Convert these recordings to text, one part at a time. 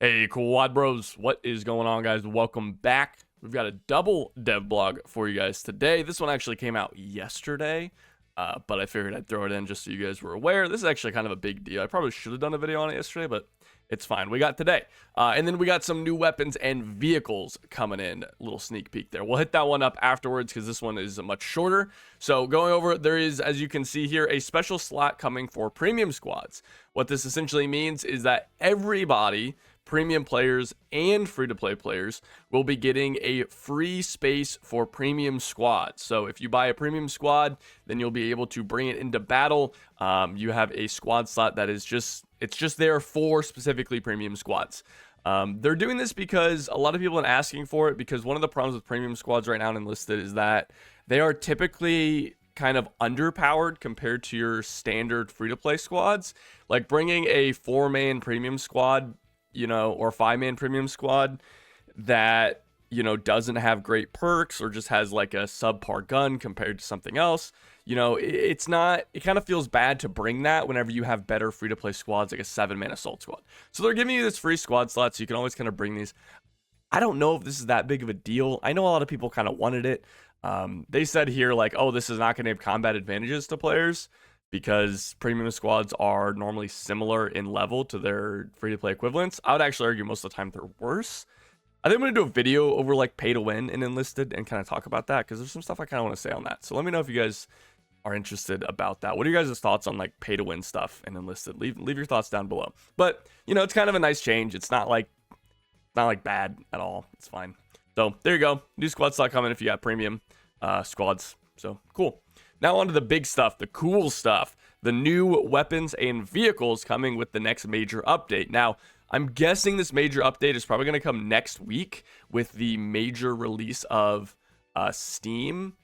Hey, Quad Bros, what is going on, guys? Welcome back. We've got a double dev blog for you guys today. This one actually came out yesterday, but I figured I'd throw it in just so you guys were aware. This is actually kind of a big deal. I probably should have done a video on it yesterday, but it's fine. We got today. And then we got some new weapons and vehicles coming in. A little sneak peek there. We'll hit that one up afterwards because this one is much shorter. So going over it, there is, as you can see here, a special slot coming for premium squads. What this essentially means is that everybody, premium players and free-to-play players, will be getting a free space for premium squads. So if you buy a premium squad, then you'll be able to bring it into battle. You have a squad slot that is just there for specifically premium squads. They're doing this because a lot of people are asking for it, because one of the problems with premium squads right now in Enlisted is that they are typically kind of underpowered compared to your standard free-to-play squads. Like bringing a 4-man premium squad, or 5-man premium squad that, doesn't have great perks or just has like a subpar gun compared to something else, it kind of feels bad to bring that whenever you have better free-to-play squads like a 7-man assault squad. So they're giving you this free squad slot, so you can always kind of bring these. I don't know if this is that big of a deal. I know a lot of people kind of wanted it. They said here like, oh, this is not going to have combat advantages to players, because premium squads are normally similar in level to their free-to-play equivalents. I would actually argue most of the time they're worse. I think I'm going to do a video over like pay to win in Enlisted and kind of talk about that, because there's some stuff I kind of want to say on that. So let me know if you guys are interested about that. What are you guys' thoughts on like pay to win stuff in Enlisted? Leave your thoughts down below. But it's kind of a nice change. It's not like bad at all. It's fine. So there you go. New squad slot coming if you got premium squads. So cool. Now on to the big stuff, the cool stuff, the new weapons and vehicles coming with the next major update. Now, I'm guessing this major update is probably going to come next week with the major release of Steam,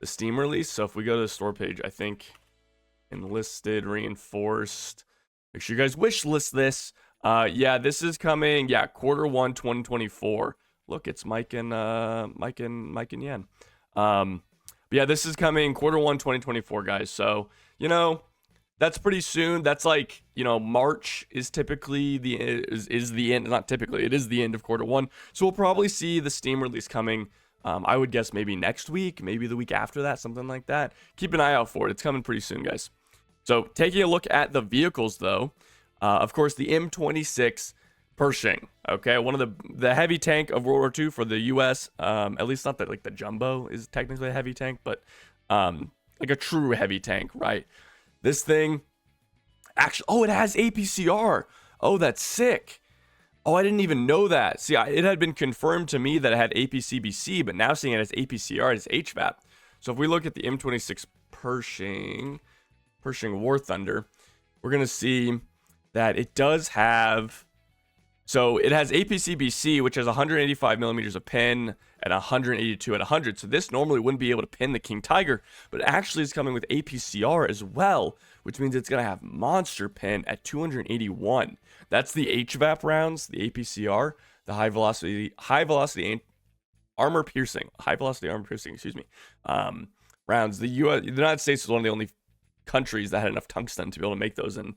the Steam release. So if we go to the store page, I think Enlisted, Reinforced, make sure you guys wish list this. Yeah, this is coming, Q1 2024. Look, it's Mike and Yen. But yeah, this is coming Q1 2024, guys. So, that's pretty soon. That's like, March is typically is the end, not typically, it is the end of Q1. So we'll probably see the Steam release coming, I would guess maybe next week, maybe the week after that, something like that. Keep an eye out for it. It's coming pretty soon, guys. So taking a look at the vehicles, though, of course, the M26 Pershing, okay, one of the heavy tank of World War II for the U.S. At least not that like the Jumbo is technically a heavy tank, but like a true heavy tank, right? This thing, actually, it has APCR. Oh, that's sick. Oh, I didn't even know that. See, it had been confirmed to me that it had APCBC, but now seeing it as APCR, it's HVAP. So if we look at the M26 Pershing War Thunder, we're gonna see that it does have. So it has APCBC, which has 185 millimeters of pin at 182 at 100. So this normally wouldn't be able to pin the King Tiger, but actually it's coming with APCR as well, which means it's going to have monster pin at 281. That's the HVAP rounds, the APCR, the high velocity armor piercing, rounds. The United States was one of the only countries that had enough tungsten to be able to make those in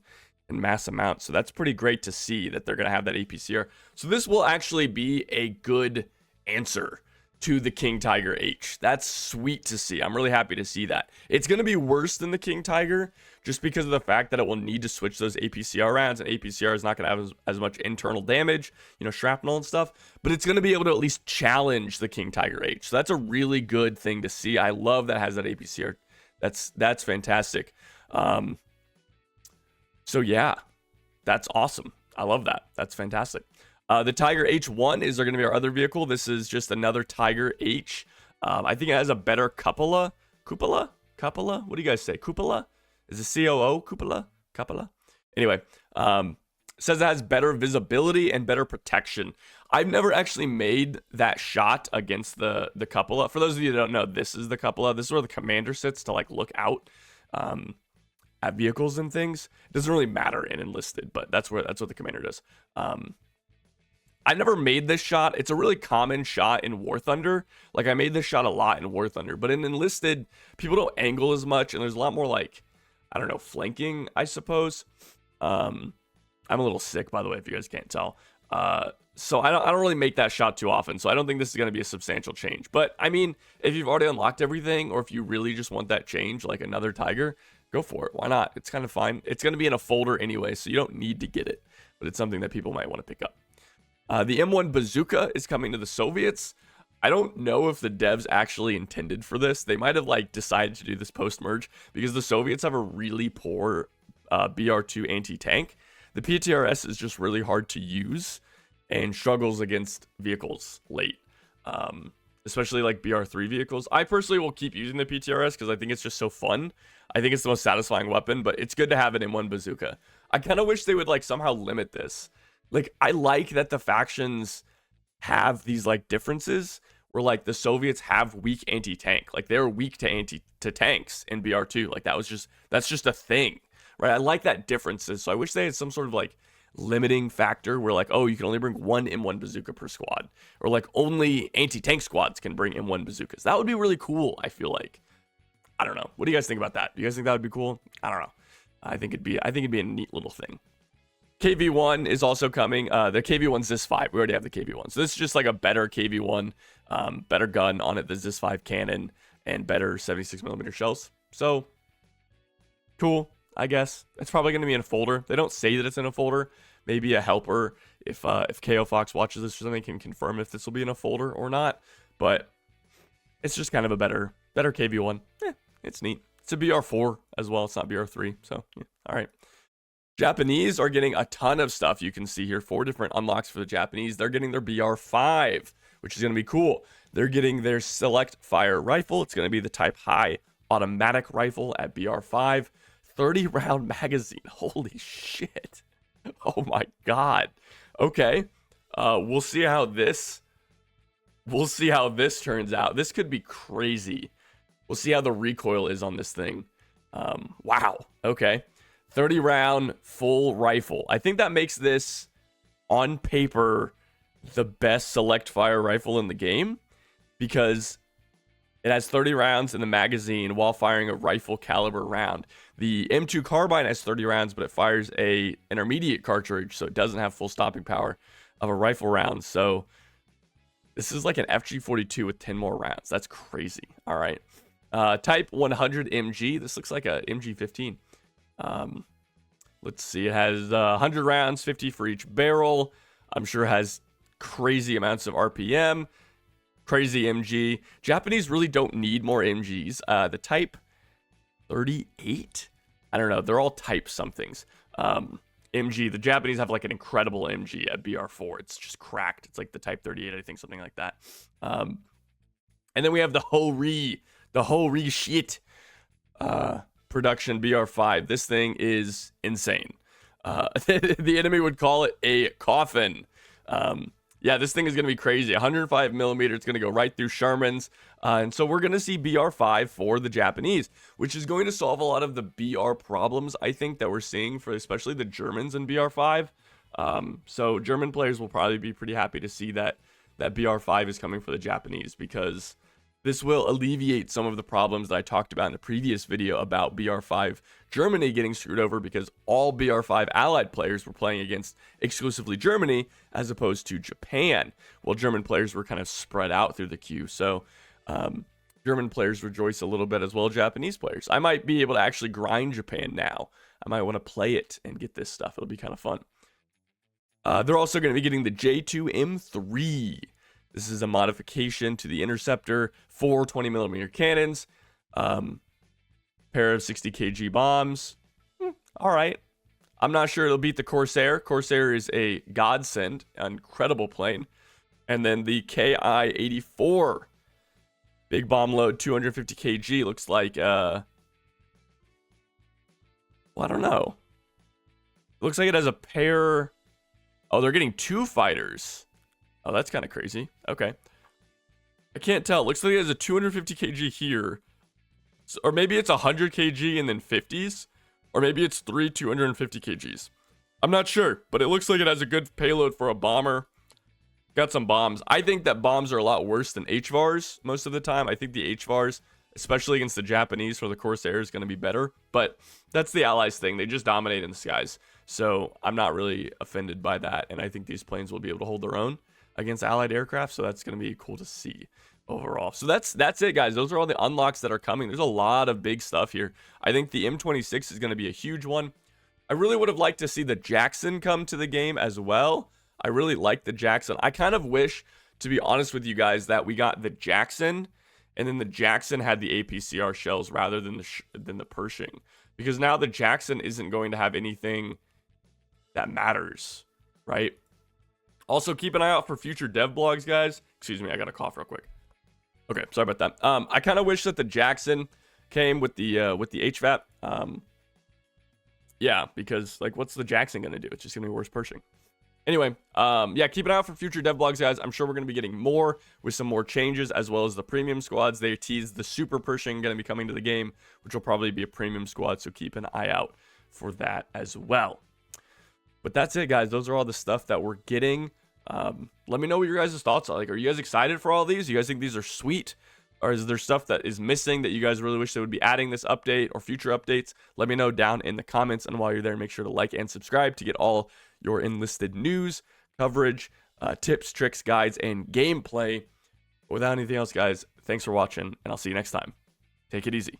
mass amounts. So that's pretty great to see that they're going to have that APCR. So this will actually be a good answer to the King Tiger H. That's sweet to see. I'm really happy to see that. It's going to be worse than the King Tiger just because of the fact that it will need to switch those APCR rounds, and APCR is not going to have as much internal damage, shrapnel and stuff, but it's going to be able to at least challenge the King Tiger H. So that's a really good thing to see. I love that it has that APCR. That's fantastic. So yeah, that's awesome. I love that. That's fantastic. The Tiger H1 is going to be our other vehicle. This is just another Tiger H. I think it has a better cupola. Cupola? What do you guys say? Cupola? Is it COO? Cupola? Anyway, says it has better visibility and better protection. I've never actually made that shot against the cupola. For those of you that don't know, this is the cupola. This is where the commander sits to like look out at vehicles and things. It doesn't really matter in Enlisted, but that's what the commander does. I never made this shot. It's a really common shot in War Thunder. Like, I made this shot a lot in War Thunder, but in Enlisted, people don't angle as much, and there's a lot more, like, I don't know, flanking, I suppose. I'm a little sick, by the way, if you guys can't tell. So I don't really make that shot too often. So I don't think this is going to be a substantial change. But I mean, if you've already unlocked everything, or if you really just want that change, like another tiger, go for it. Why not? It's kind of fine. It's going to be in a folder anyway, so you don't need to get it. But it's something that people might want to pick up. The M1 bazooka is coming to the Soviets. I don't know if the devs actually intended for this. They might have like decided to do this post-merge because the Soviets have a really poor BR2 anti-tank. The PTRS is just really hard to use and struggles against vehicles late, especially like BR3 vehicles. I personally will keep using the PTRS because I think it's just so fun. I think it's the most satisfying weapon, but it's good to have an M1 bazooka. I kind of wish they would like somehow limit this. Like, I like that the factions have these like differences where like the Soviets have weak anti-tank. Like, they're weak to tanks in BR2. Like, that's just a thing, right? I like that differences. So I wish they had some sort of like limiting factor where like, oh, you can only bring one M1 bazooka per squad, or like only anti-tank squads can bring M1 bazookas. That would be really cool. I feel like, I don't know. What do you guys think about that? Do you guys think that would be cool? I don't know. I think it'd be a neat little thing. KV1 is also coming. The KV1's ZIS-5. We already have the KV1. So this is just like a better KV1, better gun on it, the ZIS-5 cannon, and better 76mm shells. So, cool, I guess. It's probably going to be in a folder. They don't say that it's in a folder. Maybe a helper, if KO Fox watches this or something, can confirm if this will be in a folder or not. But it's just kind of a better KV1. It's neat. It's a BR4 as well. It's not BR3. So, yeah. All right. Japanese are getting a ton of stuff. You can see here 4 different unlocks for the Japanese. They're getting their BR5, which is going to be cool. They're getting their select fire rifle. It's going to be the type high automatic rifle at BR5. 30 round magazine. Holy shit. Oh my god. Okay. We'll see how this turns out. This could be crazy. We'll see how the recoil is on this thing. Wow. Okay. 30 round full rifle. I think that makes this, on paper, the best select fire rifle in the game, because it has 30 rounds in the magazine while firing a rifle caliber round. The M2 carbine has 30 rounds, but it fires a intermediate cartridge, so it doesn't have full stopping power of a rifle round. So this is like an FG42 with 10 more rounds. That's crazy. All right. Type 100 MG. This looks like a MG15. Let's see. It has 100 rounds, 50 for each barrel. I'm sure it has crazy amounts of RPM. Crazy MG. Japanese really don't need more MGs. The type 38? I don't know. They're all type somethings. MG. The Japanese have like an incredible MG at BR4. It's just cracked. It's like the type 38, I think, something like that. And then we have the Hori shit. Production BR5. This thing is insane. The enemy would call it a coffin. Yeah, this thing is going to be crazy. 105 millimeter. It's going to go right through Shermans. And so we're going to see BR5 for the Japanese, which is going to solve a lot of the BR problems, I think, that we're seeing for especially the Germans in BR5. So German players will probably be pretty happy to see that BR5 is coming for the Japanese, because this will alleviate some of the problems that I talked about in the previous video about BR5 Germany getting screwed over, because all BR5 allied players were playing against exclusively Germany as opposed to Japan, while German players were kind of spread out through the queue. So German players rejoice a little bit, as well as Japanese players. I might be able to actually grind Japan now. I might want to play it and get this stuff. It'll be kind of fun. They're also going to be getting the J2M3. This is a modification to the Interceptor, 4 20mm cannons, pair of 60 kg bombs. All right. I'm not sure it'll beat the Corsair. Corsair is a godsend, an incredible plane. And then the KI-84, big bomb load, 250 kg. Looks like, well, I don't know. Looks like it has a pair. Oh, they're getting 2 fighters. Oh, that's kind of crazy. Okay. I can't tell. It looks like it has a 250 kg here. So, or maybe it's 100 kg and then 50s. Or maybe it's 3 250 kgs. I'm not sure, but it looks like it has a good payload for a bomber. Got some bombs. I think that bombs are a lot worse than HVARs most of the time. I think the HVARs, especially against the Japanese for the Corsair, is going to be better. But that's the Allies thing. They just dominate in the skies. So I'm not really offended by that, and I think these planes will be able to hold their own against allied aircraft, so that's going to be cool to see overall. So that's it, guys. Those are all the unlocks that are coming. There's a lot of big stuff here. I think the M26 is going to be a huge one. I really would have liked to see the Jackson come to the game as well. I really like the Jackson. I kind of wish, to be honest with you guys, that we got the Jackson, and then the Jackson had the APCR shells rather than the Pershing, because now the Jackson isn't going to have anything that matters, right? Also, keep an eye out for future dev blogs, guys. Excuse me, I got a cough real quick. Okay, sorry about that. I kind of wish that the Jackson came with the HVAP. Yeah, because like, what's the Jackson gonna do? It's just gonna be worse Pershing. Anyway, yeah, keep an eye out for future dev blogs, guys. I'm sure we're gonna be getting more with some more changes, as well as the premium squads. They teased the Super Pershing gonna be coming to the game, which will probably be a premium squad. So keep an eye out for that as well. But that's it, guys. Those are all the stuff that we're getting. Let me know what your guys' thoughts are. Like, are you guys excited for all these? You guys think these are sweet? Or is there stuff that is missing that you guys really wish they would be adding this update or future updates? Let me know down in the comments. And while you're there, make sure to like and subscribe to get all your Enlisted news, coverage, tips, tricks, guides, and gameplay. Without anything else, guys, thanks for watching, and I'll see you next time. Take it easy.